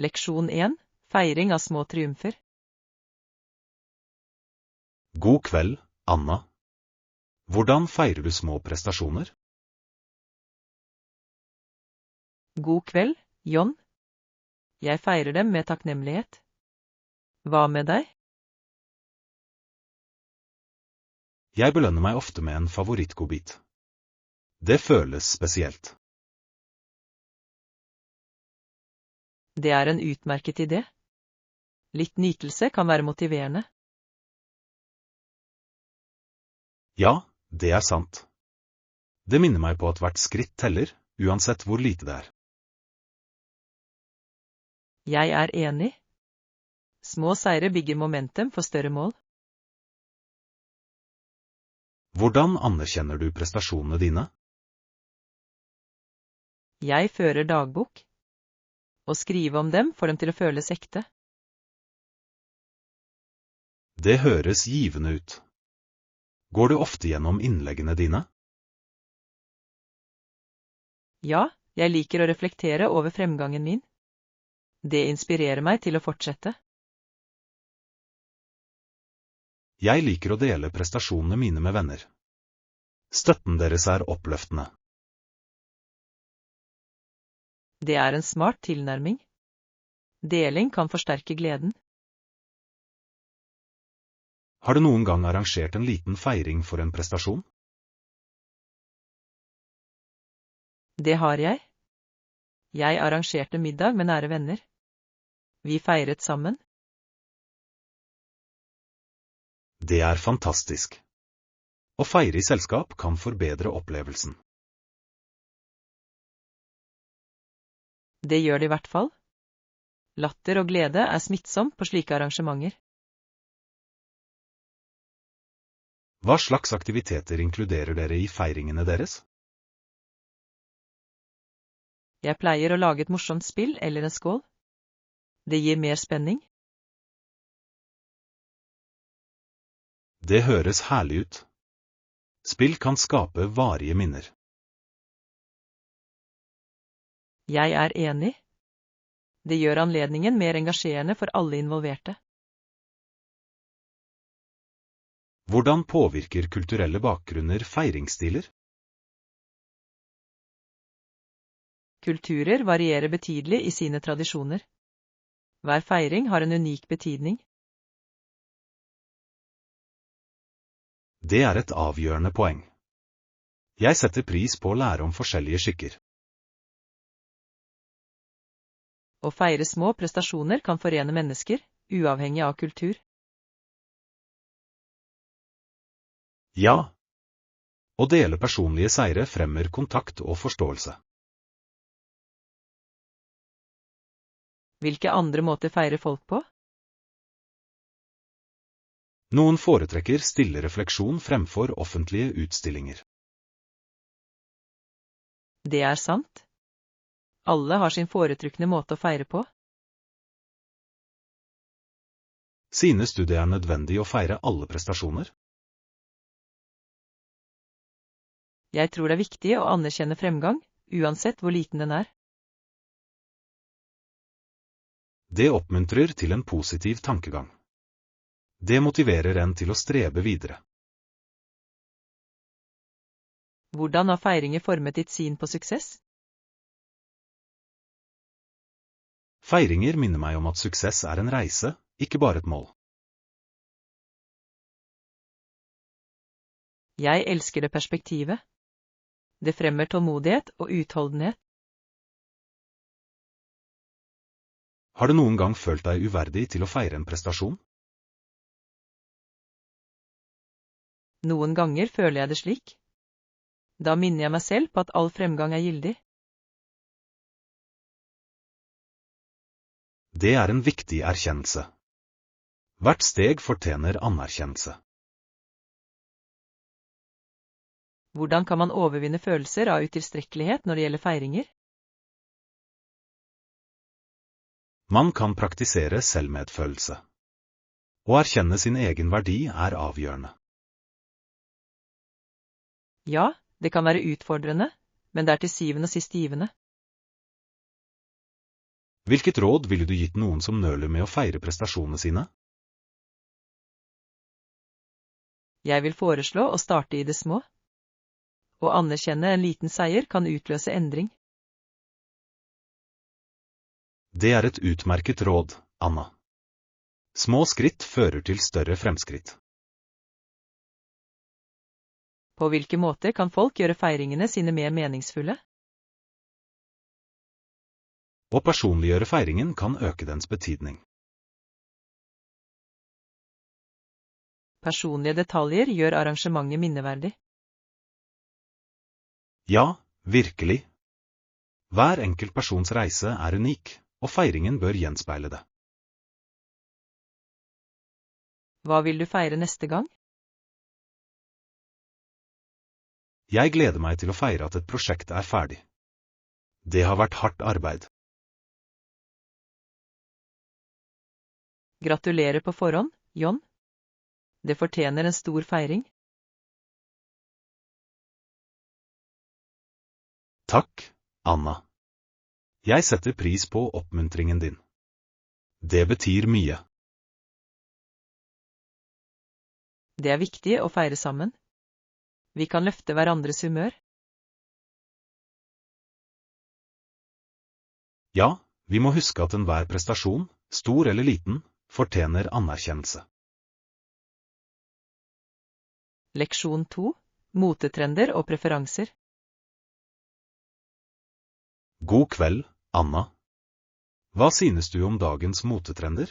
Leksjon 1. Feiring av små triumfer. God kveld, Anna. Hvordan feirer du små prestasjoner? God kveld, John. Jeg feirer dem med takknemlighet. Hva med deg? Jeg belønner meg ofte med en favorittgodbit. Det føles spesielt. Det er en utmerket idé. Litt nytelse kan være motiverende. Ja, det er sant. Det minner meg på at hvert skritt teller, uansett hvor lite det er. Jeg er enig. Små seire bygger momentum for større mål. Hvordan anerkjenner du prestasjonene dine? Jeg fører dagbok. Å skrive om dem får dem til å føles ekte. Det høres givende ut. Går du ofte gjennom innleggene dine? Ja, jeg liker å reflektere over fremgangen min. Det inspirerer meg til å fortsette. Jeg liker å dele prestasjonene mine med venner. Støtten deres er oppløftende. Det er en smart tilnærming. Deling kan forsterke gleden. Har du noen gang arrangert en liten feiring for en prestasjon? Det har jeg. Jeg arrangerte middag med nære venner. Vi feiret sammen. Det er fantastisk. Å feire i selskap kan forbedre opplevelsen. Det gjør det i hvert fall. Latter og glede er smittsom på slike arrangementer. Hva slags aktiviteter inkluderer dere i feiringene deres? Jeg pleier å lage et morsomt spill eller en skål. Det gir mer spenning. Det høres herlig ut. Spill kan skape varige minner. Jeg er enig. Det gjør anledningen mer engasjerende for alle involverte. Hvordan påvirker kulturelle bakgrunner feiringsstiler? Kulturer varierer betydelig i sine tradisjoner. Hver feiring har en unik betydning. Det er et avgjørende poeng. Jeg setter pris på å lære om forskjellige skikker. Å feire små prestasjoner kan forene mennesker, uavhengig av kultur. Ja. Å dele personlige seire fremmer kontakt og forståelse. Hvilke andre måter feirer folk på? Noen foretrekker stille refleksjon fremfor offentlige utstillinger. Det er sant. Alle har sin foretrukne måte å feire på. Synes du det er nødvendig å feire alle prestasjoner? Jeg tror det er viktig å anerkjenne fremgang, uansett hvor liten den er. Det oppmuntrer til en positiv tankegang. Det motiverer en til å strebe videre. Hvordan har feiringer formet ditt syn på suksess? Feiringer minner meg om at suksess er en reise, ikke bare et mål. Jeg elsker det perspektivet. Det fremmer tålmodighet og utholdenhet. Har du noen gang følt deg uverdig til å feire en prestasjon? Noen ganger føler jeg det slik. Da minner jeg meg selv på at all fremgang er gyldig. Det er en viktig erkjennelse. Hvert steg fortjener anerkjennelse. Hvordan kan man overvinne følelser av utilstrekkelighet når det gjelder feiringer? Man kan praktisere selvmedfølelse. Å erkjenne sin egen verdi er avgjørende. Ja, det kan være utfordrende, men det er til syvende og sist givende. Hvilket råd ville du gitt noen som nøler med å feire prestasjonene sine? Jeg vil foreslå å starte i det små. Å anerkjenne en liten seier kan utløse endring. Det er et utmerket råd, Anna. Små skritt fører til større fremskritt. På hvilke måter kan folk gjøre feiringene sine mer meningsfulle? Å personliggjøre feiringen kan øke dens betydning. Personlige detaljer gjør arrangementet minneverdig. Ja, virkelig. Hver enkelt persons reise er unik, og feiringen bør gjenspeile det. Hva vil du feire neste gang? Jeg gleder meg til å feire at et prosjekt er ferdig. Det har vært hardt arbeid. Gratulerer på forhånd, John. Det fortjener en stor feiring. Takk, Anna. Jeg setter pris på oppmuntringen din. Det betyr mye. Det er viktig å feire sammen. Vi kan løfte hverandres humør. Ja, vi må huske at enhver prestasjon, stor eller liten, fortjener anerkjennelse. Leksjon 2. Motetrender og preferanser. God kveld, Anna. Hva synes du om dagens motetrender?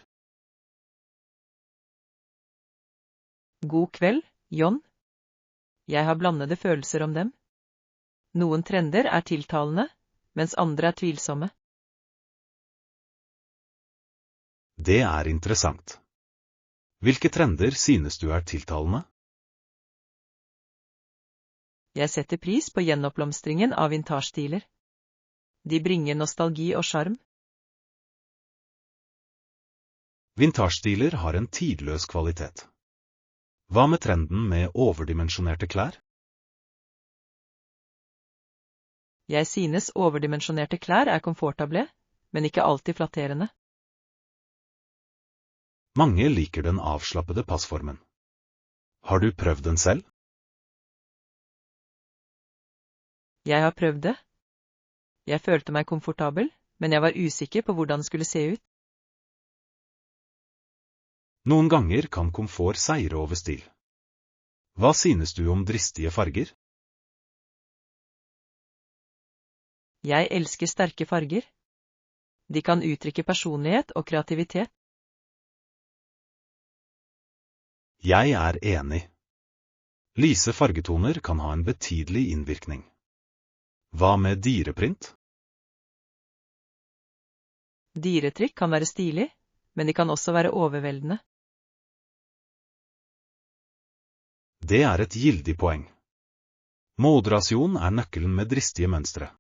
God kveld, John. Jeg har blandede følelser om dem. Noen trender er tiltalende, mens andre er tvilsomme. Det er interessant. Hvilke trender synes du er tiltalende? Jeg setter pris på gjenoppblomstringen av vintage-stiler. De bringer nostalgi og sjarm. Vintage-stiler har en tidløs kvalitet. Hva med trenden med overdimensjonerte klær? Jeg synes overdimensjonerte klær er komfortable, men ikke alltid flatterende. Mange liker den avslappede passformen. Har du prøvd den selv? Jeg har prøvd det. Jeg følte meg komfortabel, men jeg var usikker på hvordan det skulle se ut. Noen ganger kan komfort seire over stil. Hva synes du om dristige farger? Jeg elsker sterke farger. De kan uttrykke personlighet og kreativitet. Jeg er enig. Lyse fargetoner kan ha en betydelig innvirkning. Hva med dyreprint? Dyretrykk kan være stilig, men de kan også være overveldende. Det er et gildig poeng. Moderasjon er nøkkelen med dristige mønstre.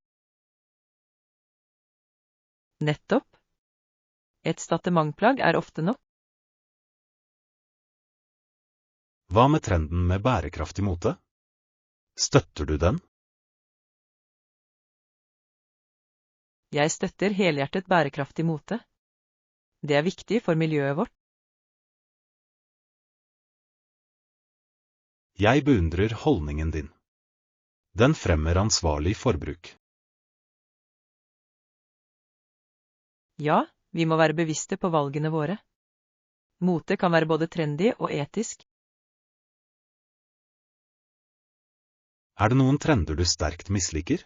Nettopp. Et statementplagg er ofte nok. Hva med trenden med bærekraftig mote? Støtter du den? Jeg støtter helhjertet bærekraftig mote. Det er viktig for miljøet vårt. Jeg beundrer holdningen din. Den fremmer ansvarlig forbruk. Ja, vi må være bevisste på valgene våre. Mote kan være både trendy og etisk. Er det noen trender du sterkt misliker?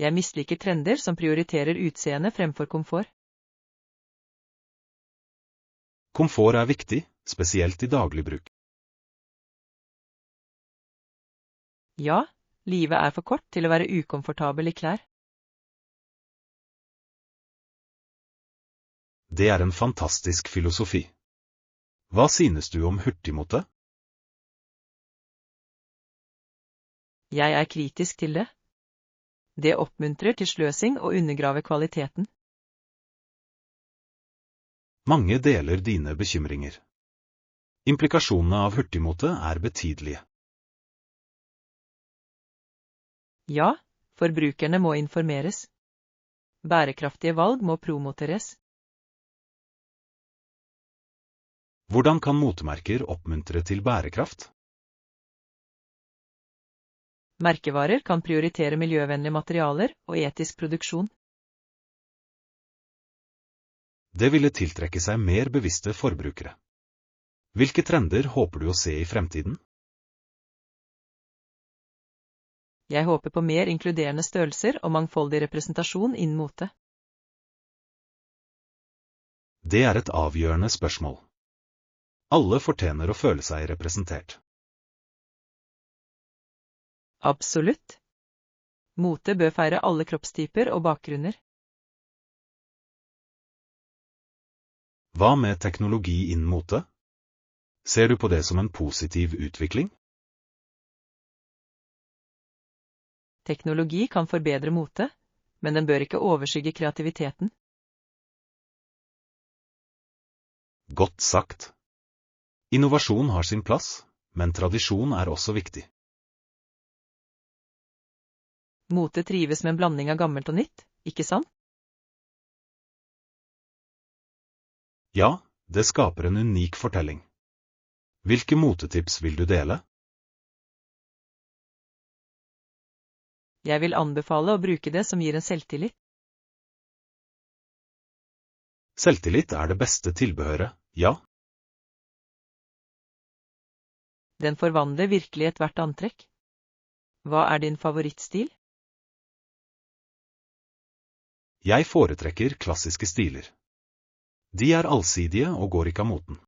Jeg misliker trender som prioriterer utseende fremfor komfort. Komfort er viktig, spesielt i daglig bruk. Ja, livet er for kort til å være ukomfortabel i klær. Det er en fantastisk filosofi. Hva synes du om hurtigmote? Jeg er kritisk til det. Det oppmuntrer til sløsing og undergraver kvaliteten. Mange deler dine bekymringer. Implikasjonene av hurtigmote er betydelige. Ja, forbrukerne må informeres. Bærekraftige valg må promoteres. Hvordan kan motemerker oppmuntre til bærekraft? Merkevarer kan prioritere miljøvennlige materialer og etisk produksjon. Det ville tiltrekke seg mer bevisste forbrukere. Hvilke trender håper du å se i fremtiden? Jeg håper på mer inkluderende størrelser og mangfoldig representasjon innen mote. Det er et avgjørende spørsmål. Alle fortjener å føle seg representert. Absolutt. Mote bør feire alle kroppstyper og bakgrunner. Hva med teknologi innen mote? Ser du på det som en positiv utvikling? Teknologi kan forbedre mote, men den bør ikke overskygge kreativiteten. Godt sagt. Innovasjon har sin plass, men tradisjon er også viktig. Mote trives med en blanding av gammelt og nytt, ikke sant? Ja, det skaper en unik fortelling. Hvilke motetips vil du dele? Jeg vil anbefale å bruke det som gir en selvtillit. Selvtillit er det beste tilbehøret, ja. Den forvandler virkelig ethvert antrekk. Hva er din favorittstil? Jeg foretrekker klassiske stiler. De er allsidige og går ikke av moten.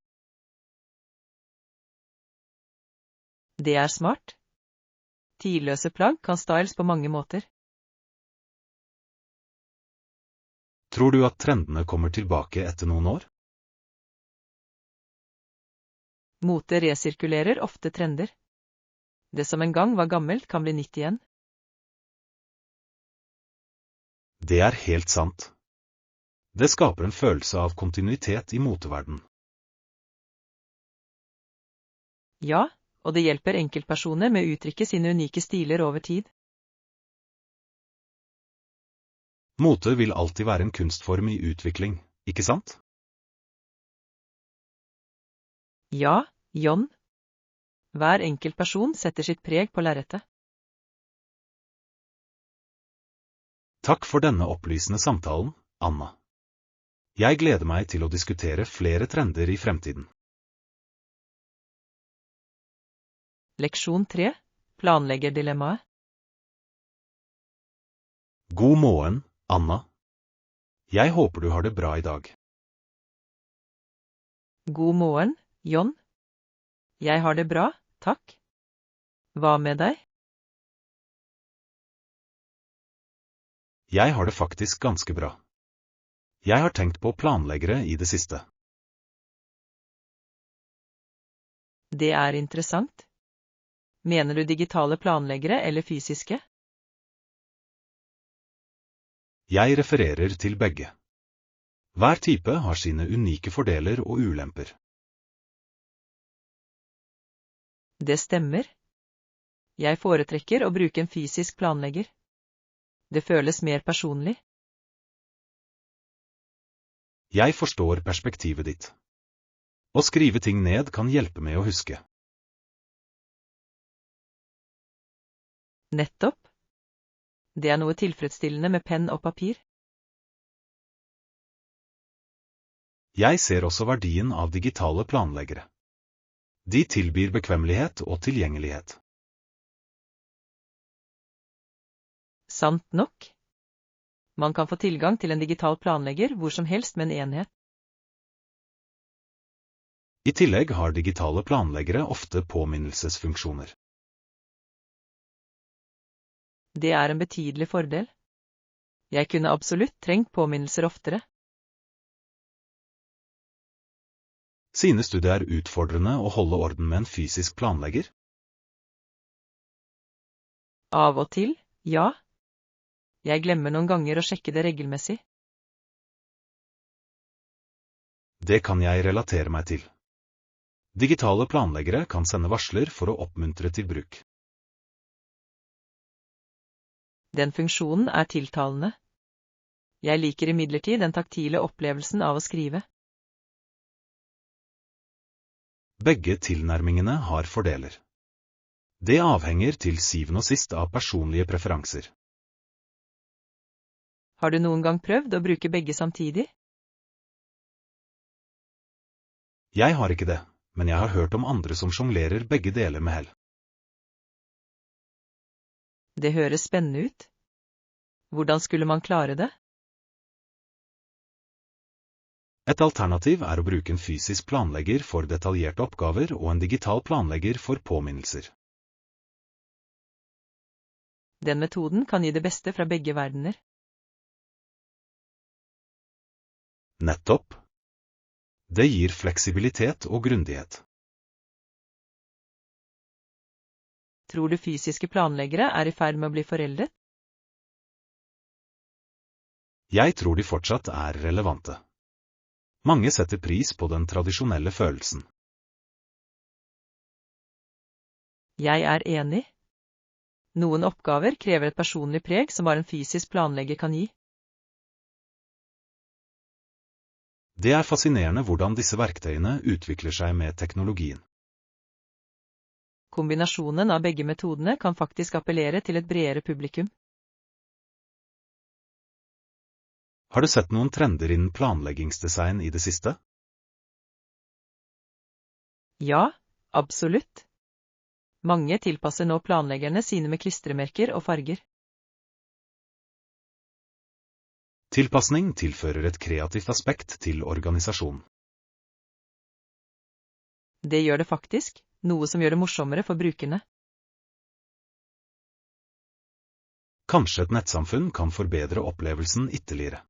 Det er smart. Tidløse plagg kan styles på mange måter. Tror du at trendene kommer tilbake etter noen år? Mote resirkulerer ofte trender. Det som en gang var gammelt kan bli nytt igjen. Det er helt sant. Det skaper en følelse av kontinuitet i moteverden. Ja, og det hjelper enkeltpersoner med å uttrykke sine unike stiler over tid. Mote vil alltid være en kunstform i utvikling, ikke sant? Ja, John. Hver enkelt person setter sitt preg på lerretet. Takk for denne opplysende samtalen, Anna. Jeg gleder meg til å diskutere flere trender i fremtiden. Leksjon 3. Planleggerdilemmaet. God morgen, Anna. Jeg håper du har det bra i dag. God morgen, John. Jeg har det bra, takk. Hva med deg? Jeg har det faktisk ganske bra. Jeg har tenkt på planleggere i det siste. Det er interessant. Mener du digitale planleggere eller fysiske? Jeg refererer til begge. Hver type har sine unike fordeler og ulemper. Det stemmer. Jeg foretrekker å bruke en fysisk planlegger. Det føles mer personlig. Jeg forstår perspektivet ditt. Å skrive ting ned kan hjelpe med å huske. Nettopp. Det er noe tilfredsstillende med penn og papir. Jeg ser også verdien av digitale planleggere. De tilbyr bekvemmelighet og tilgjengelighet. Sant nok. Man kan få tilgang til en digital planlegger hvor som helst med en enhet. I tillegg har digitale planleggere ofte påminnelsesfunksjoner. Det er en betydelig fordel. Jeg kunne absolutt trengt påminnelser oftere. Synes du det er utfordrende å holde orden med en fysisk planlegger? Av og til, ja. Jeg glemmer noen ganger å sjekke det regelmessig. Det kan jeg relatere meg til. Digitale planleggere kan sende varsler for å oppmuntre til bruk. Den funksjonen er tiltalende. Jeg liker imidlertid den taktile opplevelsen av å skrive. Begge tilnærmingene har fordeler. Det avhenger til syvende og sist av personlige preferanser. Har du noen gang prøvd å bruke begge samtidig? Jeg har ikke det, men jeg har hørt om andre som sjonglerer begge deler med hell. Det høres spennende ut. Hvordan skulle man klare det? Et alternativ er å bruke en fysisk planlegger for detaljerte oppgaver og en digital planlegger for påminnelser. Den metoden kan gi det beste fra begge verdener. Nettopp. Det gir fleksibilitet og grundighet. Tror du fysiske planleggere er i ferd med å bli foreldet? Jeg tror de fortsatt er relevante. Mange setter pris på den tradisjonelle følelsen. Jeg er enig. Noen oppgaver krever et personlig preg som bare en fysisk planlegger kan gi. Det er fascinerende hvordan disse verktøyene utvikler seg med teknologien. Kombinasjonen av begge metodene kan faktisk appellere til et bredere publikum. Har du sett noen trender innen planleggingsdesign i det siste? Ja, absolutt. Mange tilpasser nå planleggerne sine med klistremerker og farger. Tilpasning tilfører et kreativt aspekt til organisasjonen. Det gjør det faktisk, noe som gjør det morsommere for brukerne. Kanskje et nettsamfunn kan forbedre opplevelsen ytterligere.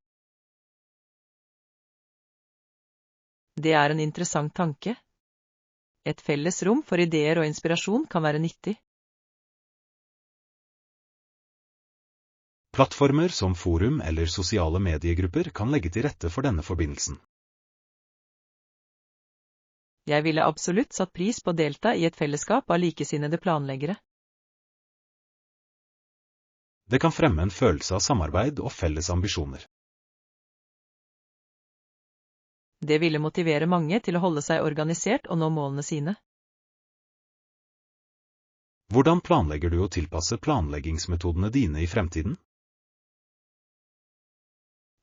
Det er en interessant tanke. Et felles rom for ideer og inspirasjon kan være nyttig. Plattformer som forum eller sosiale mediegrupper kan legge til rette for denne forbindelsen. Jeg ville absolutt satt pris på å delta i et fellesskap av likesinnede planleggere. Det kan fremme en følelse av samarbeid og felles ambisjoner. Det ville motivere mange til å holde seg organisert og nå målene sine. Hvordan planlegger du å tilpasse planleggingsmetodene dine i fremtiden?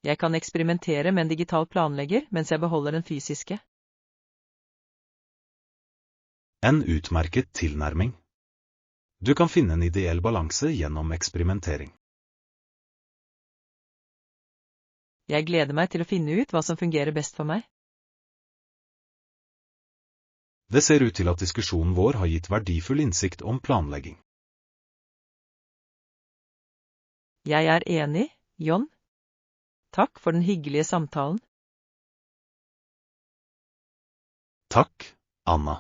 Jeg kan eksperimentere med en digital planlegger mens jeg beholder den fysiske. En utmerket tilnærming. Du kan finne en ideell balanse gjennom eksperimentering. Jeg gleder meg til å finne ut hva som fungerer best for meg. Det ser ut til at diskusjonen vår har gitt verdifull innsikt om planlegging. Jeg er enig, John. Takk for den hyggelige samtalen. Takk, Anna.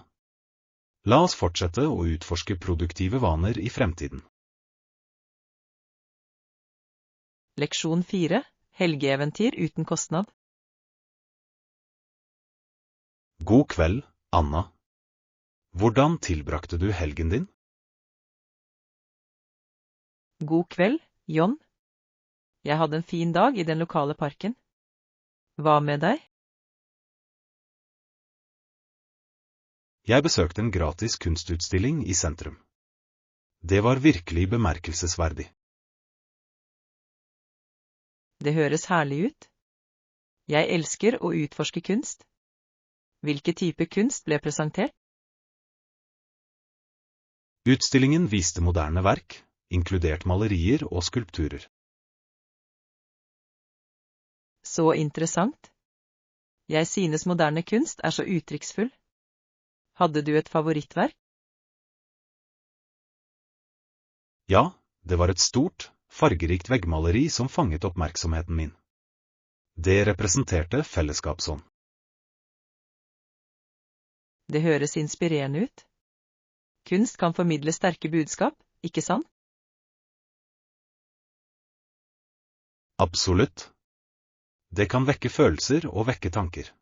La oss fortsette å utforske produktive vaner i fremtiden. Leksjon 4. Helgeeventyr uten kostnad. God kveld, Anna. Hvordan tilbrakte du helgen din? God kveld, John. Jeg hadde en fin dag i den lokale parken. Hva med deg? Jeg besøkte en gratis kunstutstilling i sentrum. Det var virkelig bemerkelsesverdig. Det høres herlig ut. Jeg elsker å utforske kunst. Hvilke type kunst ble presentert? Utstillingen viste moderne verk, inkludert malerier og skulpturer. Så interessant. Jeg synes moderne kunst er så uttrykksfull. Hadde du et favorittverk? Ja, det var et stort, fargerikt veggmaleri som fanget oppmerksomheten min. Det representerte fellesskapsånd. Det høres inspirerende ut. Kunst kan formidle sterke budskap, ikke sant? Absolutt. Det kan vekke følelser og vekke tanker.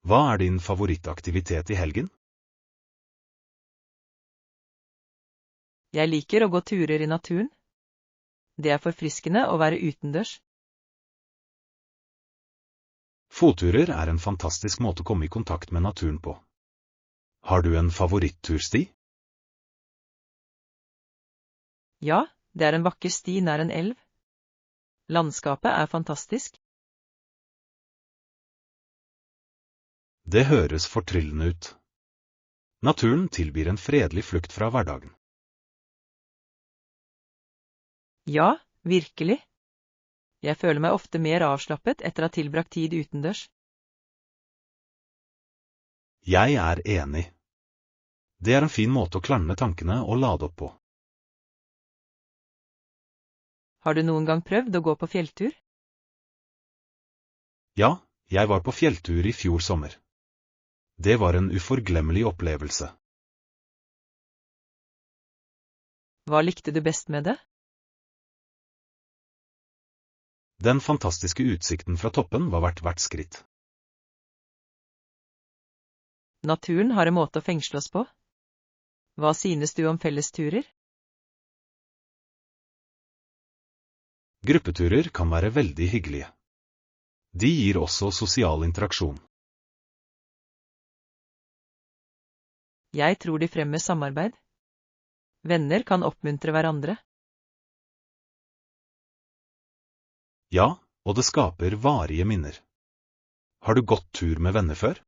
Hva er din favorittaktivitet i helgen? Jeg liker å gå turer i naturen. Det er forfriskende å være utendørs. Fotturer er en fantastisk måte å komme i kontakt med naturen på. Har du en favorittursti? Ja, det er en vakker sti nær en elv. Landskapet er fantastisk. Det høres fortryllende ut. Naturen tilbyr en fredelig flukt fra hverdagen. Ja, virkelig. Jeg føler meg ofte mer avslappet etter å ha tilbrakt tid utendørs. Jeg er enig. Det er en fin måte å klarne tankene og lade opp på. Har du noen gang prøvd å gå på fjelltur? Ja, jeg var på fjelltur i fjor sommer. Det var en uforglemmelig opplevelse. Hva likte du best med det? Den fantastiske utsikten fra toppen var verdt hvert skritt. Naturen har en måte å fengsle oss på. Hva synes du om fellesturer? Gruppeturer kan være veldig hyggelige. De gir også sosial interaksjon. Jeg tror de fremmer samarbeid. Venner kan oppmuntre hverandre. Ja, og det skaper varige minner. Har du gått tur med venner før?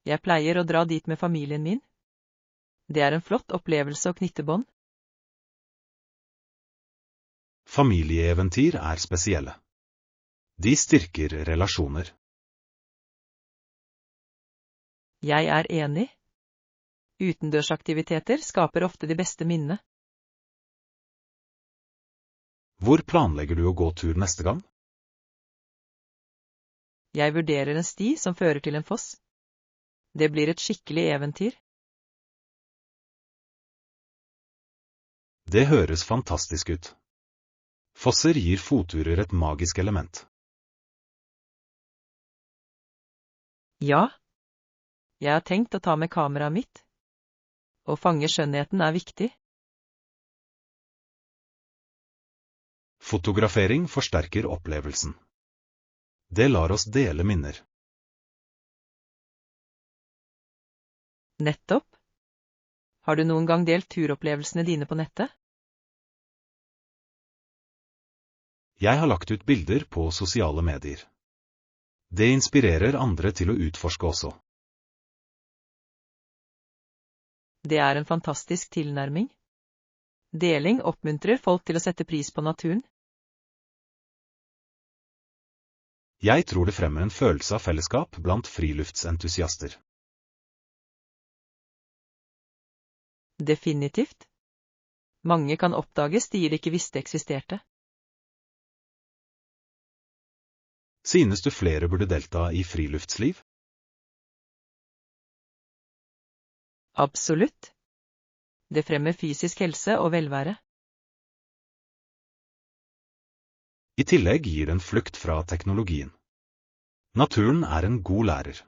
Jeg pleier å dra dit med familien min. Det er en flott opplevelse å knytte bånd. Familieeventyr er spesielle. De styrker relasjoner. Jeg er enig. Utendørsaktiviteter skaper ofte de beste minnene. Hvor planlegger du å gå tur neste gang? Jeg vurderer en sti som fører til en foss. Det blir et skikkelig eventyr. Det høres fantastisk ut. Fosser gir fotturer et magisk element. Ja. Jeg har tenkt å ta med kameraet mitt. Å fange skjønnheten er viktig. Fotografering forsterker opplevelsen. Det lar oss dele minner. Nettopp. Har du noen gang delt turopplevelsene dine på nettet? Jeg har lagt ut bilder på sosiale medier. Det inspirerer andre til å utforske også. Det er en fantastisk tilnærming. Deling oppmuntrer folk til å sette pris på naturen. Jeg tror det fremmer en følelse av fellesskap blant friluftsentusiaster. Definitivt. Mange kan oppdage stier de ikke visste eksisterte. Synes du flere burde delta i friluftsliv? Absolutt. Det fremmer fysisk helse og velvære. I tillegg gir en flukt fra teknologien. Naturen er en god lærer.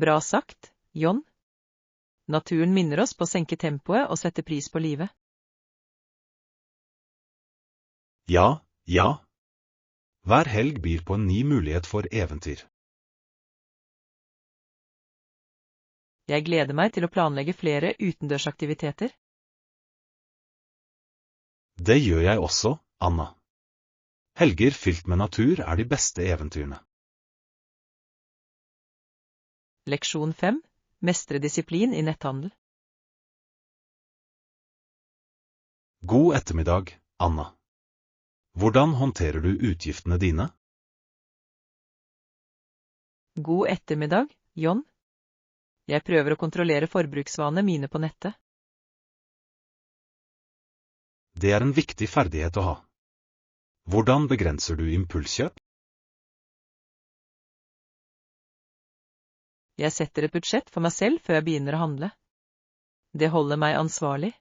Bra sagt, John. Naturen minner oss på å senke tempoet og sette pris på livet. Ja, ja. Hver helg byr på en ny mulighet for eventyr. Jeg gleder meg til å planlegge flere utendørsaktiviteter. Det gjør jeg også, Anna. Helger fylt med natur er de beste eventyrene. Leksjon 5. Mestre disiplin i netthandel. God ettermiddag, Anna. Hvordan håndterer du utgiftene dine? God ettermiddag, John. Jeg prøver å kontrollere forbruksvanene mine på nettet. Det er en viktig ferdighet å ha. Hvordan begrenser du impulskjøp? Jeg setter et budsjett for meg selv før jeg begynner å handle. Det holder meg ansvarlig.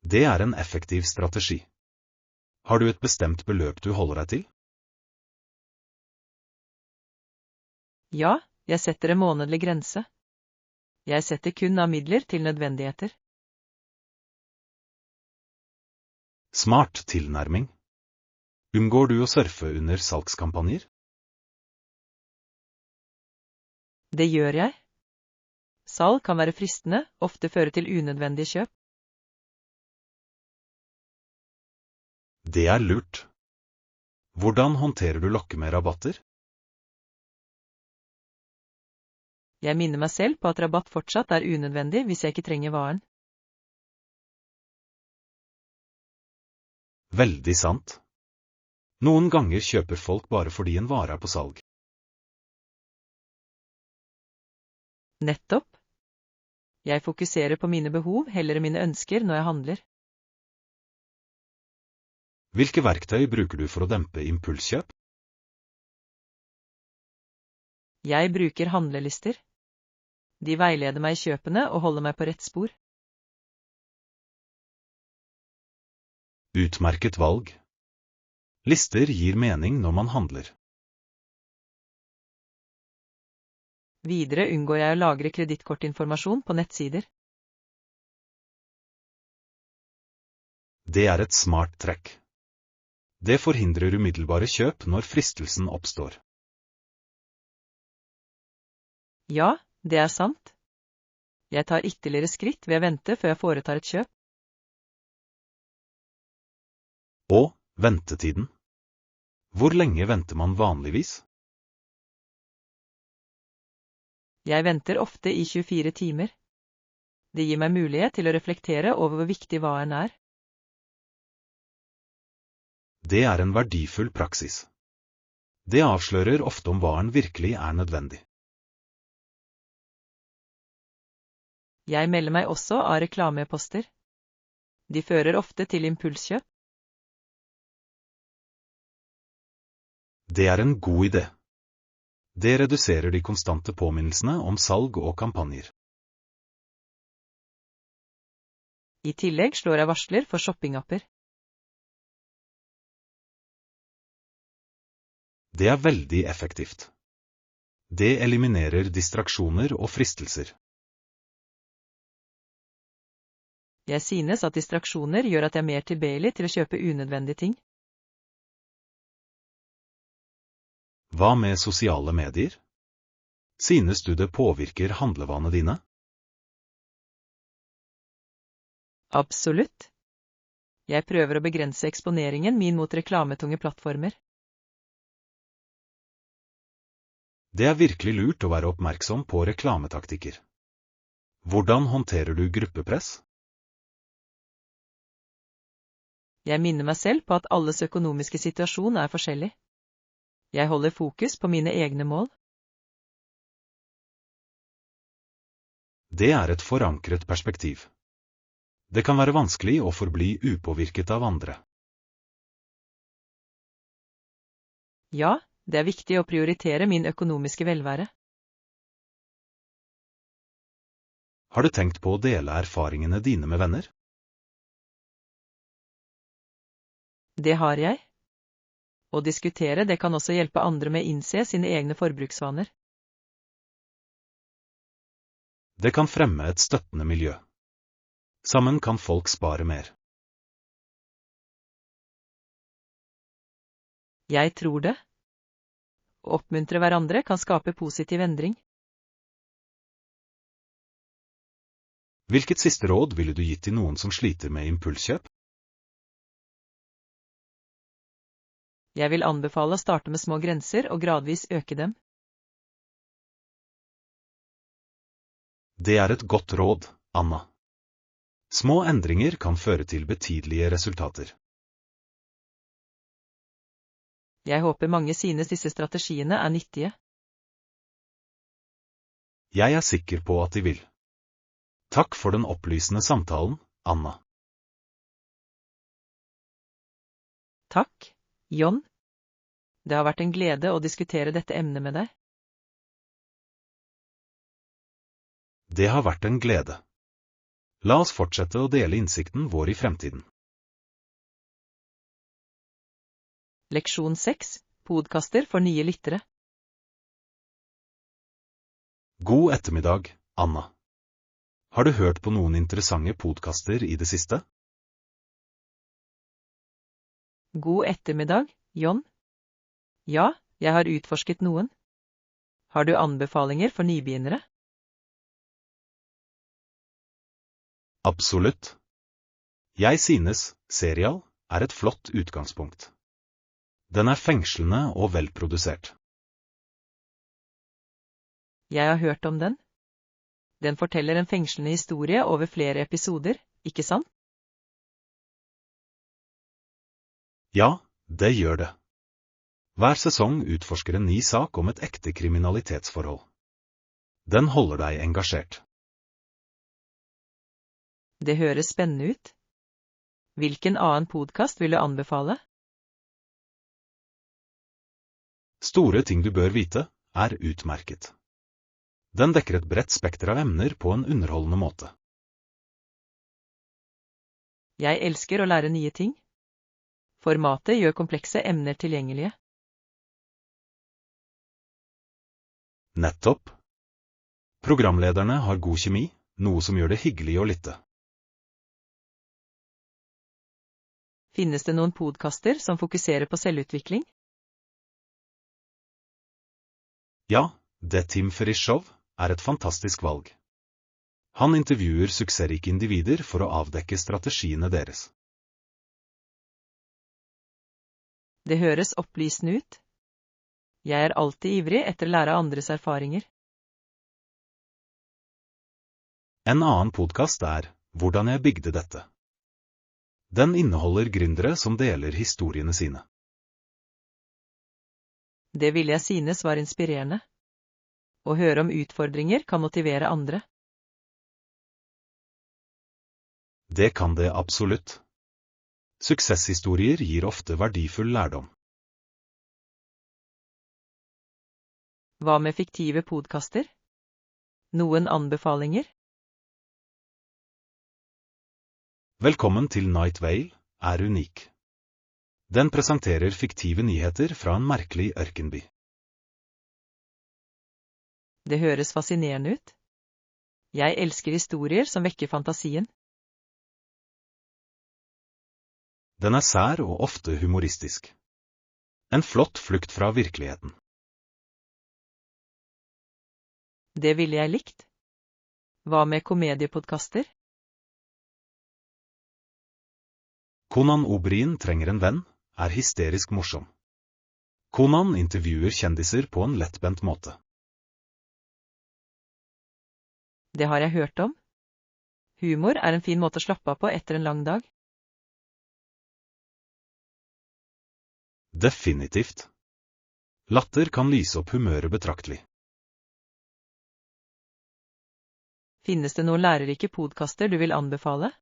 Det er en effektiv strategi. Har du et bestemt beløp du holder deg til? Ja, jeg setter en månedlig grense. Jeg setter kun av midler til nødvendigheter. Smart tilnærming. Unngår du å surfe under salgskampanjer? Det gjør jeg. Salg kan være fristende, ofte føre til unødvendige kjøp. Det er lurt. Hvordan håndterer du lokke med rabatter? Jeg minner meg selv på at rabatt fortsatt er unødvendig hvis jeg ikke trenger varen. Veldig sant. Noen ganger kjøper folk bare fordi en vare er på salg. Nettopp. Jeg fokuserer på mine behov heller enn mine ønsker når jeg handler. Hvilke verktøy bruker du for å dempe impulskjøp? Jeg bruker handlelister. De veileder meg i kjøpene og holder meg på rett spor. Utmerket valg. Lister gir mening når man handler. Videre unngår jeg å lagre kredittkortinformasjon på nettsider. Det er et smart trekk. Det forhindrer umiddelbare kjøp når fristelsen oppstår. Ja, det er sant. Jeg tar ytterligere skritt ved å vente før jeg foretar et kjøp. Og ventetiden. Hvor lenge venter man vanligvis? Jeg venter ofte i 24 timer. Det gir meg mulighet til å reflektere over hvor viktig varen er. Det er en verdifull praksis. Det avslører ofte om varen virkelig er nødvendig. Jeg melder meg også av reklameposter. De fører ofte til impulskjøp. Det er en god idé. Det reduserer de konstante påminnelsene om salg og kampanjer. I tillegg slår jeg varsler for shoppingapper. Det er veldig effektivt. Det eliminerer distraksjoner og fristelser. Jeg synes at distraksjoner gjør at jeg er mer tilbøyelig til å kjøpe unødvendige ting. Hva med sosiale medier? Synes du det påvirker handlevanene dine? Absolutt. Jeg prøver å begrense eksponeringen min mot reklametunge plattformer. Det er virkelig lurt å være oppmerksom på reklametaktikker. Hvordan håndterer du gruppepress? Jeg minner meg selv på at alles økonomiske situasjon er forskjellig. Jeg holder fokus på mine egne mål. Det er et forankret perspektiv. Det kan være vanskelig å forbli upåvirket av andre. Ja, det er viktig å prioritere min økonomiske velvære. Har du tenkt på å dele erfaringene dine med venner? Det har jeg. Å diskutere det kan også hjelpe andre med å innse sine egne forbruksvaner. Det kan fremme et støttende miljø. Sammen kan folk spare mer. Jeg tror det. Å oppmuntre hverandre kan skape positiv endring. Hvilket siste råd ville du gitt til noen som sliter med impulskjøp? Jeg vil anbefale å starte med små grenser og gradvis øke dem. Det er et godt råd, Anna. Små endringer kan føre til betydelige resultater. Jeg håper mange synes disse strategiene er nyttige. Jeg er sikker på at de vil. Takk for den opplysende samtalen, Anna. Takk, John. Det har vært en glede å diskutere dette emnet med deg. Det har vært en glede. La oss fortsette å dele innsikten vår i fremtiden. Leksjon 6. Podkaster for nye lyttere. God ettermiddag, Anna. Har du hørt på noen interessante podkaster i det siste? God ettermiddag, John. Ja, jeg har utforsket noen. Har du anbefalinger for nybegynnere? Absolutt. Jeg synes Serial er et flott utgangspunkt. Den er fengslende og velprodusert. Jeg har hørt om den. Den forteller en fengslende historie over flere episoder, ikke sant? Ja, det gjør det. Hver sesong utforsker en ny sak om et ekte kriminalitetsforhold. Den holder deg engasjert. Det høres spennende ut. Hvilken annen podcast vil du anbefale? Store ting du bør vite er utmerket. Den dekker et bredt spekter av emner på en underholdende måte. Jeg elsker å lære nye ting. Formatet gjør komplekse emner tilgjengelige. Nettopp. Programlederne har god kjemi, noe som gjør det hyggelig å lytte. Finnes det noen podcaster som fokuserer på selvutvikling? Ja, The Tim Ferriss Show er et fantastisk valg. Han intervjuer suksessrike individer for å avdekke strategiene deres. Det høres opplysende ut. Jeg er alltid ivrig etter å lære av andres erfaringer. En annen podcast er Hvordan jeg bygde dette. Den inneholder gründere som deler historiene sine. Det ville jeg synes var inspirerende. Å høre om utfordringer kan motivere andre. Det kan det absolutt. Suksesshistorier gir ofte verdifull lærdom. Hva med fiktive podcaster? Noen anbefalinger? Velkommen til Night Vale er unik. Den presenterer fiktive nyheter fra en merkelig ørkenby. Det høres fascinerende ut. Jeg elsker historier som vekker fantasien. Den er sær og ofte humoristisk. En flott flukt fra virkeligheten. Det ville jeg likt. Hva med komediepodcaster? Conan O'Brien trenger en venn er hysterisk morsom. Conan intervjuer kjendiser på en lettbent måte. Det har jeg hørt om. Humor er en fin måte å slappe av på etter en lang dag. Definitivt. Latter kan lyse opp humøret betraktelig. Finnes det noen lærerike podcaster du vil anbefale?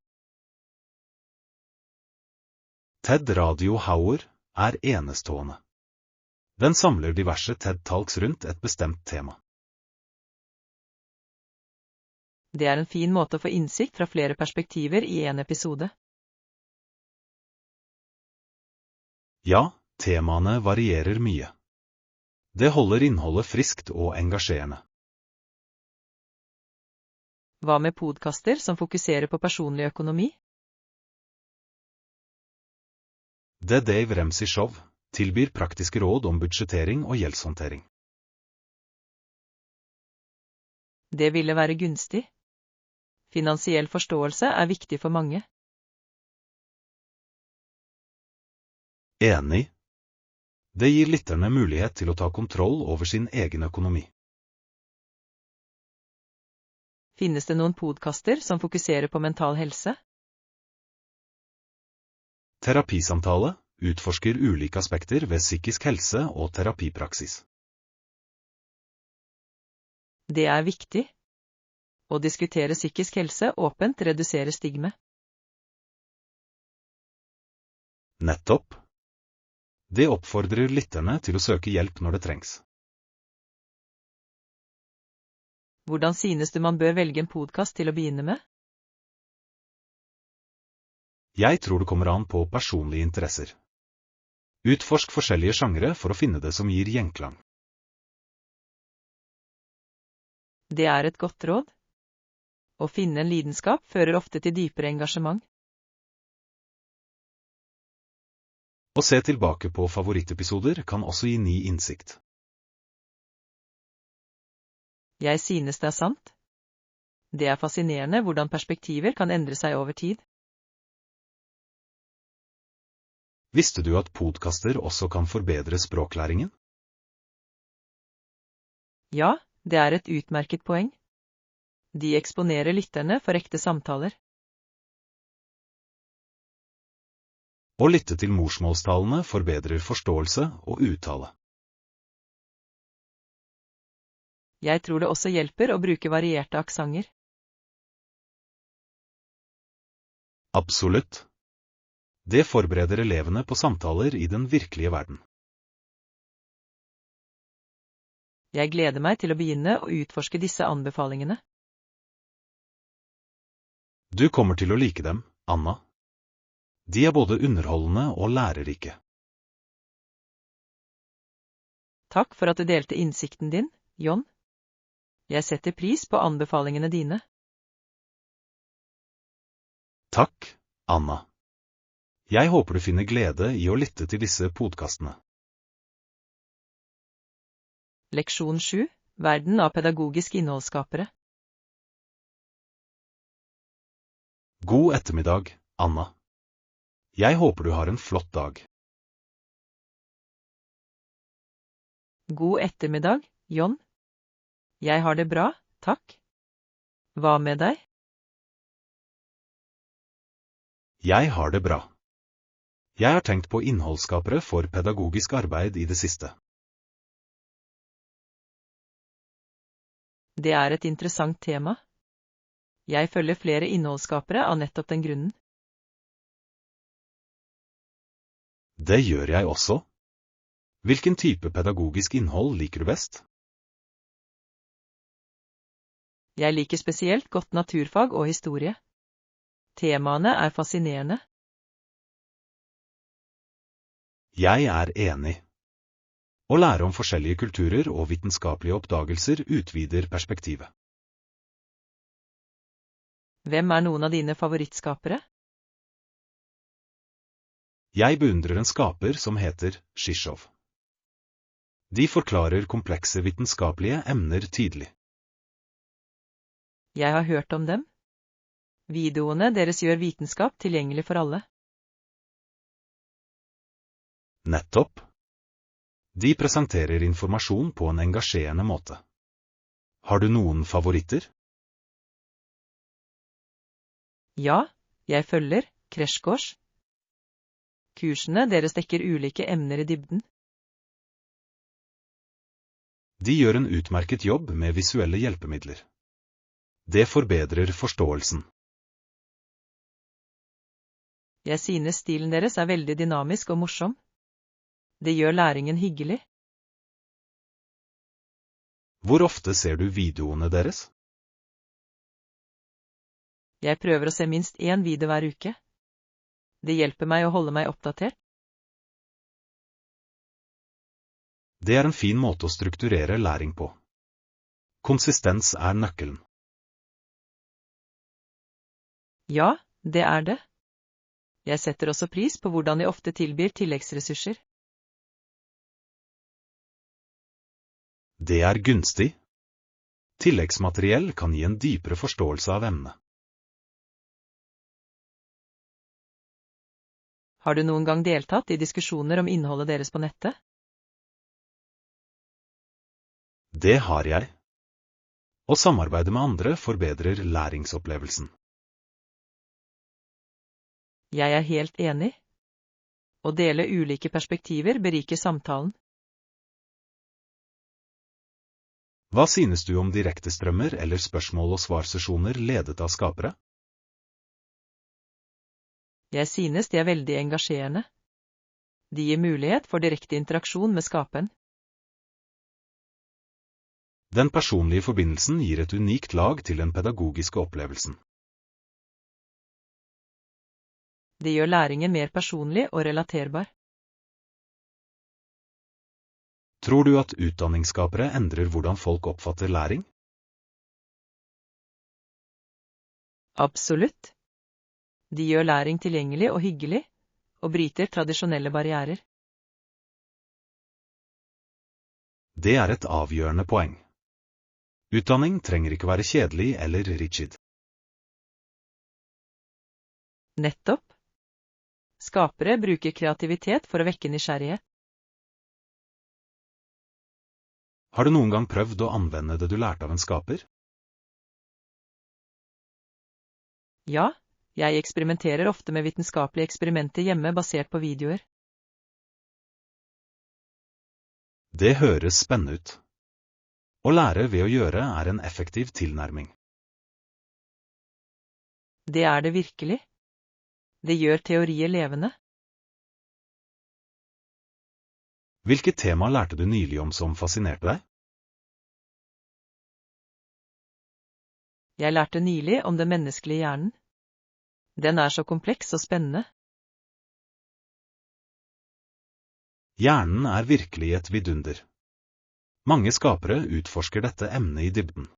TED Radio Hour er enestående. Den samler diverse TED-talks rundt et bestemt tema. Det er en fin måte å få innsikt fra flere perspektiver i en episode. Ja, temaene varierer mye. Det holder innholdet friskt og engasjerende. Hva med podcaster som fokuserer på personlig økonomi? The Dave Ramsey Show tilbyr praktiske råd om budsjettering og gjeldshåndtering. Det ville være gunstig. Finansiell forståelse er viktig for mange. Enig. Det gir lytterne mulighet til å ta kontroll over sin egen økonomi. Finnes det noen podcaster som fokuserer på mental helse? Terapisamtale utforsker ulike aspekter ved psykisk helse og terapipraksis. Det er viktig. Å diskutere psykisk helse åpent reduserer stigma. Nettopp. Det oppfordrer lytterne til å søke hjelp når det trengs. Hvordan synes du man bør velge en podcast til å begynne med? Jeg tror det kommer an på personlige interesser. Utforsk forskjellige sjangre for å finne det som gir gjenklang. Det er et godt råd. Å finne en lidenskap fører ofte til dypere engasjement. Å se tilbake på favorittepisoder kan også gi ny innsikt. Jeg synes det er sant. Det er fascinerende hvordan perspektiver kan endre seg over tid. Visste du at podcaster også kan forbedre språklæringen? Ja, det er et utmerket poeng. De eksponerer lytterne for ekte samtaler. Å lytte til morsmålstalene forbedrer forståelse og uttale. Jeg tror det også hjelper å bruke varierte aksenter. Absolutt. Det forbereder elevene på samtaler i den virkelige verden. Jeg gleder meg til å begynne å utforske disse anbefalingene. Du kommer til å like dem, Anna. De er både underholdende og lærerike. Takk for at du delte innsikten din, John. Jeg setter pris på anbefalingene dine. Takk, Anna. Jeg håper du finner glede i å lytte til disse podkastene. Leksjon 7. Verden av pedagogiske innholdsskapere. God ettermiddag, Anna. Jeg håper du har en flott dag. God ettermiddag, John. Jeg har det bra, takk. Hva med deg? Jeg har det bra. Jeg har tenkt på innholdsskapere for pedagogisk arbeid i det siste. Det er et interessant tema. Jeg følger flere innholdsskapere av nettopp den grunnen. Det gjør jeg også. Hvilken type pedagogisk innhold liker du best? Jeg liker spesielt godt naturfag og historie. Temaene er fascinerende. Jeg er enig. Å lære om forskjellige kulturer og vitenskapelige oppdagelser utvider perspektivet. Hvem er noen av dine favorittskapere? Jeg beundrer en skaper som heter Shishov. De forklarer komplekse vitenskapelige emner tydelig. Jeg har hørt om dem. Videoene deres gjør vitenskap tilgjengelig for alle. Nettopp. De presenterer informasjon på en engasjerende måte. Har du noen favoritter? Ja, jeg følger Crash Course. Kursene deres dekker ulike emner i dybden. De gjør en utmerket jobb med visuelle hjelpemidler. Det forbedrer forståelsen. Jeg synes stilen deres er veldig dynamisk og morsom. Det gjør læringen hyggelig. Hvor ofte ser du videoene deres? Jeg prøver å se minst én video hver uke. Det hjelper meg å holde meg oppdatert. Det er en fin måte å strukturere læring på. Konsistens er nøkkelen. Ja, det er det. Jeg setter også pris på hvordan de ofte tilbyr tilleggsressurser. Det er gunstig. Tilleggsmateriell kan gi en dypere forståelse av emnet. Har du noen gang deltatt i diskusjoner om innholdet deres på nettet? Det har jeg. Å samarbeide med andre forbedrer læringsopplevelsen. Jeg er helt enig. Å dele ulike perspektiver beriker samtalen. Hva synes du om direktestrømmer eller spørsmål- og svarsesjoner ledet av skapere? Jeg synes de er veldig engasjerende. De gir mulighet for direkte interaksjon med skaperen. Den personlige forbindelsen gir et unikt lag til den pedagogiske opplevelsen. Det gjør læringen mer personlig og relaterbar. Tror du at utdanningsskapere endrer hvordan folk oppfatter læring? Absolutt. De gjør læring tilgjengelig og hyggelig, og bryter tradisjonelle barrierer. Det er et avgjørende poeng. Utdanning trenger ikke være kjedelig eller rigid. Nettopp. Skapere bruker kreativitet for å vekke nysgjerrighet. Har du noen gang prøvd å anvende det du lærte av en skaper? Ja, jeg eksperimenterer ofte med vitenskapelige eksperimenter hjemme basert på videoer. Det høres spennende ut. Å lære ved å gjøre er en effektiv tilnærming. Det er det virkelig. Det gjør teorier levende. Hvilket tema lærte du nylig om som fascinerte deg? Jeg lærte nylig om den menneskelige hjernen. Den er så kompleks og spennende. Hjernen er virkelig et vidunder. Mange skapere utforsker dette emnet i dybden.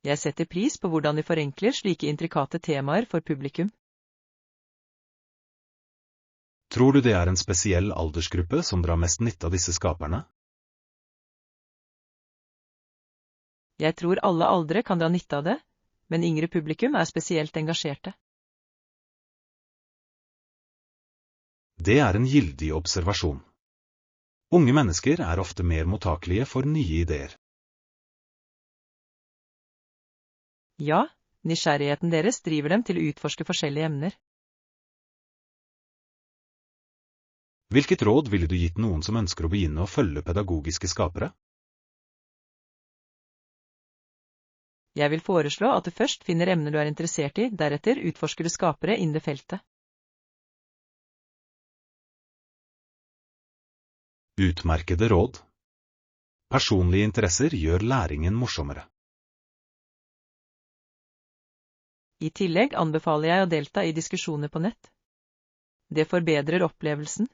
Jeg setter pris på hvordan de forenkler slike intrikate temaer for publikum. Tror du det er en spesiell aldersgruppe som drar mest nytte av disse skaperne? Jeg tror alle aldre kan dra nytte av det, men yngre publikum er spesielt engasjerte. Det er en gyldig observasjon. Unge mennesker er ofte mer mottakelige for nye ideer. Ja, nysgjerrigheten deres driver dem til å utforske forskjellige emner. Hvilket råd ville du gitt noen som ønsker å begynne å følge pedagogiske skapere? Jeg vil foreslå at du først finner emner du er interessert i, deretter utforsker du skapere innen det feltet. Utmerkede råd. Personlige interesser gjør læringen morsommere. I tillegg anbefaler jeg å delta i diskusjoner på nett. Det forbedrer opplevelsen.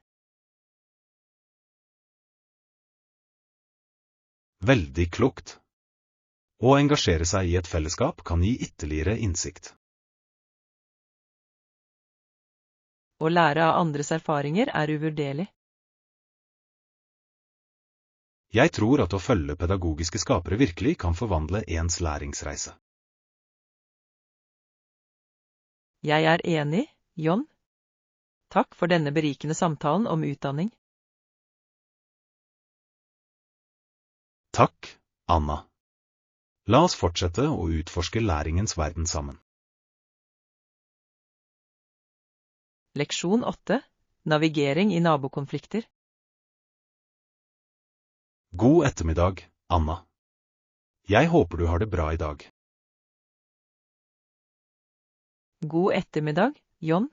Veldig klokt. Å engasjere seg i et fellesskap kan gi ytterligere innsikt. Å lære av andres erfaringer er uvurderlig. Jeg tror at å følge pedagogiske skapere virkelig kan forvandle ens læringsreise. Jeg er enig, John. Takk for denne berikende samtalen om utdanning. Takk, Anna. La oss fortsette å utforske læringens verden sammen. Leksjon 8. Navigering i nabokonflikter. God ettermiddag, Anna. Jeg håper du har det bra i dag. God ettermiddag, John.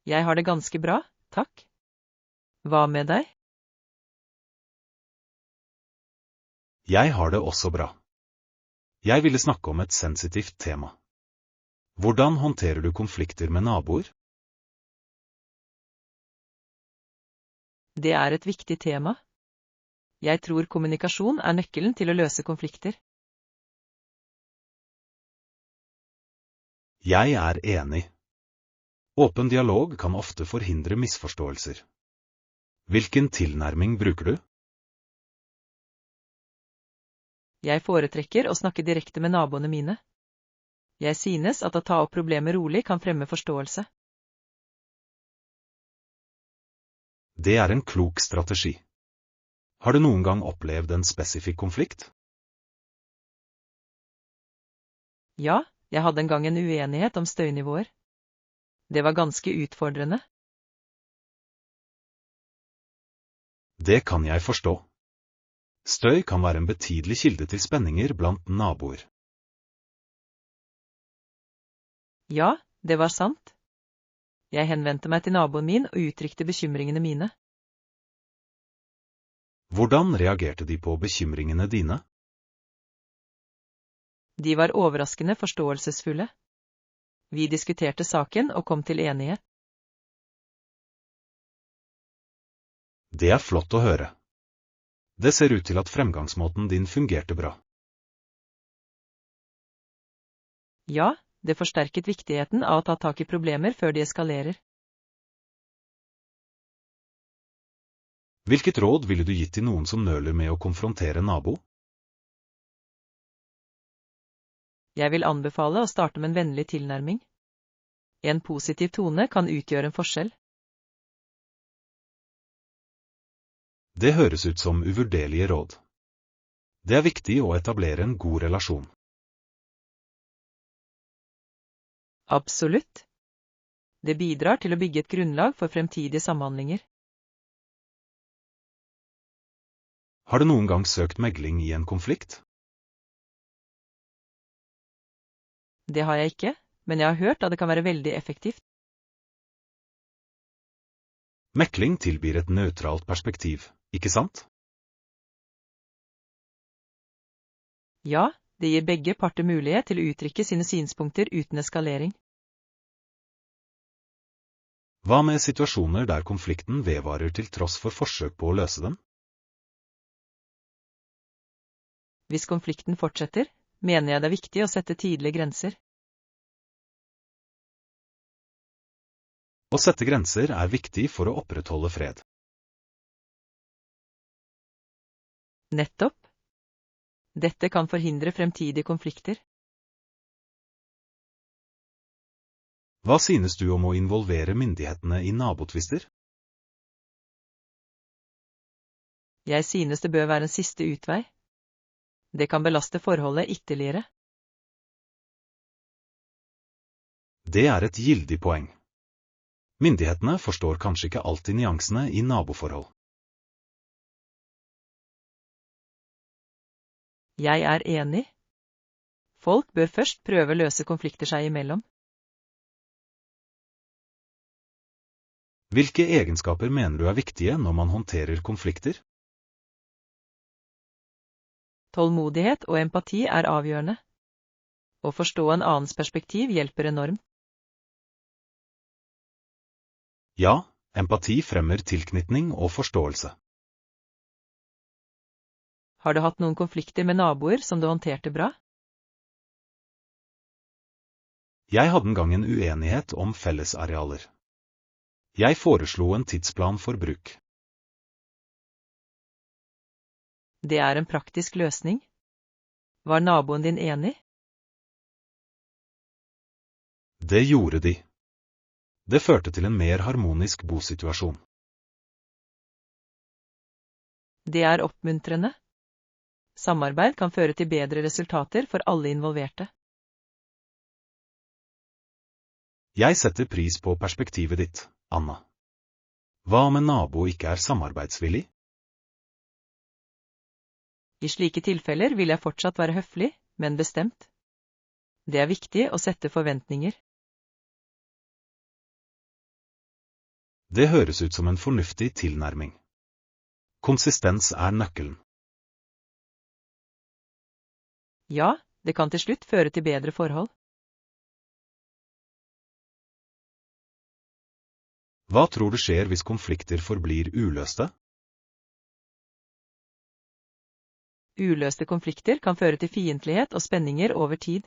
Jeg har det ganske bra, takk. Hva med deg? Jeg har det også bra. Jeg ville snakke om et sensitivt tema. Hvordan håndterer du konflikter med naboer? Det er et viktig tema. Jeg tror kommunikasjon er nøkkelen til å løse konflikter. Jeg er enig. Åpen dialog kan ofte forhindre misforståelser. Hvilken tilnærming bruker du? Jeg foretrekker å snakke direkte med naboene mine. Jeg synes at å ta opp problemet rolig kan fremme forståelse. Det er en klok strategi. Har du noen gang opplevd en spesifikk konflikt? Ja, jeg hadde en gang en uenighet om støynivåer. Det var ganske utfordrende. Det kan jeg forstå. Støy kan være en betydelig kilde til spenninger blant naboer. Ja, det var sant. Jeg henvendte meg til naboen min og uttrykte bekymringene mine. Hvordan reagerte de på bekymringene dine? De var overraskende forståelsesfulle. Vi diskuterte saken og kom til enighet. Det er flott å høre. Det ser ut til at fremgangsmåten din fungerte bra. Ja, Det forsterket viktigheten av å ta tak i problemer før de eskalerer. Hvilket råd ville du gitt til noen som nøler med å konfrontere nabo? Jeg vil anbefale å starte med en vennlig tilnærming. En positiv tone kan utgjøre en forskjell. Det høres ut som uvurderlige råd. Det er viktig å etablere en god relasjon. Absolutt. Det bidrar til å bygge et grunnlag for fremtidige samhandlinger. Har du noen gang søkt megling i en konflikt? Det har jeg ikke, men jeg har hørt at det kan være veldig effektivt. Mekling tilbyr et nøytralt perspektiv, ikke sant? Ja, det gir begge parter mulighet til å uttrykke sine synspunkter uten eskalering. Hva med situasjoner der konflikten vedvarer til tross for forsøk på å løse den? Hvis konflikten fortsetter, mener jeg det er viktig å sette tydelige grenser. Å sette grenser er viktig for å opprettholde fred. Nettopp. Dette kan forhindre fremtidige konflikter. Hva synes du om å involvere myndighetene i nabotvister? Jeg synes det bør være en siste utvei. Det kan belaste forholdet ytterligere. Det er et gyldig poeng. Myndighetene forstår kanskje ikke alltid nyansene i naboforhold. Jeg er enig. Folk bør først prøve å løse konflikter seg imellom. Hvilke egenskaper mener du er viktige når man håndterer konflikter? Tålmodighet og empati er avgjørende. Å forstå en annens perspektiv hjelper enormt. Ja, empati fremmer tilknytning og forståelse. Har du hatt noen konflikter med naboer som du håndterte bra? Jeg hadde en gang en uenighet om fellesarealer. Jeg foreslo en tidsplan for bruk. Det er en praktisk løsning. Var naboen din enig? Det gjorde de. Det førte til en mer harmonisk bosituasjon. Det er oppmuntrende. Samarbeid kan føre til bedre resultater for alle involverte. Jeg setter pris på perspektivet ditt, Anna. Hva om en nabo ikke er samarbeidsvillig? I slike tilfeller vil jeg fortsatt være høflig, men bestemt. Det er viktig å sette forventninger. Det høres ut som en fornuftig tilnærming. Konsistens er nøkkelen. Ja, det kan til slutt føre til bedre forhold. Hva tror du skjer hvis konflikter forblir uløste? Uløste konflikter kan føre til fiendtlighet og spenninger over tid.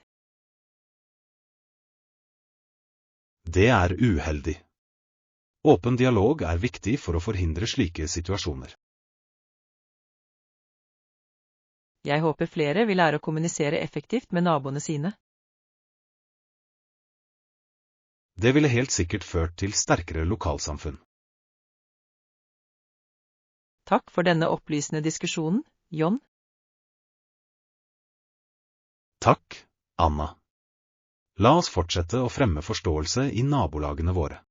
Det er uheldig. Åpen dialog er viktig for å forhindre slike situasjoner. Jeg håper flere vil lære å kommunisere effektivt med naboene sine. Det ville helt sikkert ført til sterkere lokalsamfunn. Takk for denne opplysende diskusjonen, John. Takk, Anna. La oss fortsette å fremme forståelse i nabolagene våre.